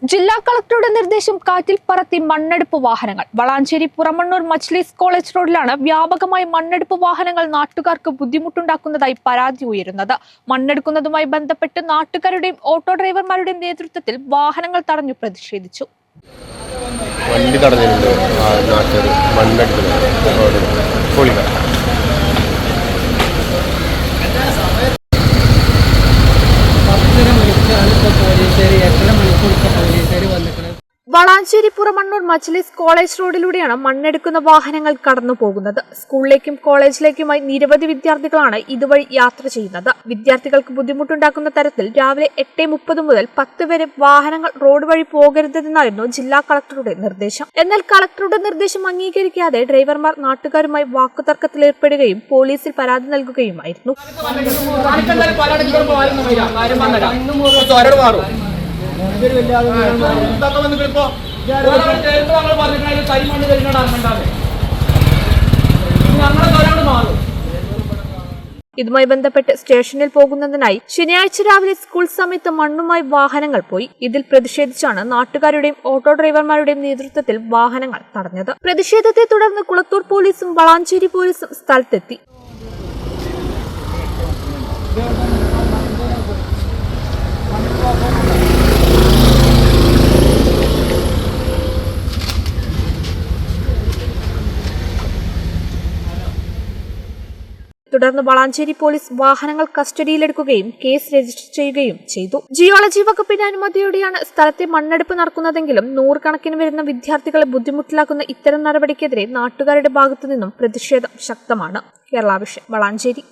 ജില്ലാ കളക്ടറുടെ നിർദ്ദേശം കാറ്റിൽ പറത്തി മണ്ണെടുപ്പ് വാഹനങ്ങൾ. വളാഞ്ചേരി പുറമണ്ണൂർ മജ്ലിസ് കോളേജ് റോഡിലാണ് വ്യാപകമായി മണ്ണെടുപ്പ് വാഹനങ്ങൾ നാട്ടുകാർക്ക് ബുദ്ധിമുട്ടുണ്ടാക്കുന്നതായി പരാതി ഉയരുന്നത്. മണ്ണെടുക്കുന്നതുമായി ബന്ധപ്പെട്ട് നാട്ടുകാരുടെയും ഓട്ടോ ഡ്രൈവർമാരുടെയും നേതൃത്വത്തിൽ വാഹനങ്ങൾ തടഞ്ഞു പ്രതിഷേധിച്ചു. വണ്ടി തടഞ്ഞിട്ടുണ്ട്. വളാഞ്ചേരി പുറമണ്ണൂർ മജ്ലിസ് കോളേജ് റോഡിലൂടെയാണ് മണ്ണെടുക്കുന്ന വാഹനങ്ങൾ കടന്നു പോകുന്നത്. സ്കൂളിലേക്കും കോളേജിലേക്കുമായി നിരവധി വിദ്യാർത്ഥികളാണ് ഇതുവഴി യാത്ര ചെയ്യുന്നത്. വിദ്യാർത്ഥികൾക്ക് ബുദ്ധിമുട്ടുണ്ടാക്കുന്ന തരത്തിൽ രാവിലെ 8:30 മുതൽ 10 വരെ വാഹനങ്ങൾ റോഡ് വഴി പോകരുതെന്നായിരുന്നു ജില്ലാ കളക്ടറുടെ നിർദ്ദേശം. എന്നാൽ കളക്ടറുടെ നിർദ്ദേശം അംഗീകരിക്കാതെ ഡ്രൈവർമാർ നാട്ടുകാരുമായി വാക്കുതർക്കത്തിലേർപ്പെടുകയും പോലീസിൽ പരാതി നൽകുകയുമായിരുന്നു. ഇതുമായി ബന്ധപ്പെട്ട് സ്റ്റേഷനിൽ പോകുന്നതിനായി ശനിയാഴ്ച രാവിലെ സ്കൂൾ സമയത്ത് മണ്ണുമായി വാഹനങ്ങൾ പോയി. ഇതിൽ പ്രതിഷേധിച്ചാണ് നാട്ടുകാരുടെയും ഓട്ടോ ഡ്രൈവർമാരുടെയും നേതൃത്വത്തിൽ വാഹനങ്ങൾ തടഞ്ഞത്. പ്രതിഷേധത്തെ തുടർന്ന് കുളത്തൂർ പോലീസും വളാഞ്ചേരി പോലീസും സ്ഥലത്തെത്തി. തുടർന്ന് വളാഞ്ചേരി പോലീസ് വാഹനങ്ങൾ കസ്റ്റഡിയിലെടുക്കുകയും കേസ് രജിസ്റ്റർ ചെയ്യുകയും ചെയ്തു. ജിയോളജി വകുപ്പിന്റെ അനുമതിയോടെയാണ് സ്ഥലത്തെ മണ്ണെടുപ്പ് നടക്കുന്നതെങ്കിലും നൂറുകണക്കിന് വരുന്ന വിദ്യാർത്ഥികളെ ബുദ്ധിമുട്ടിലാക്കുന്ന ഇത്തരം നടപടിക്കെതിരെ നാട്ടുകാരുടെ ഭാഗത്തുനിന്നും പ്രതിഷേധം ശക്തമാണ്. കേരള വിഷൻ, വളാഞ്ചേരി.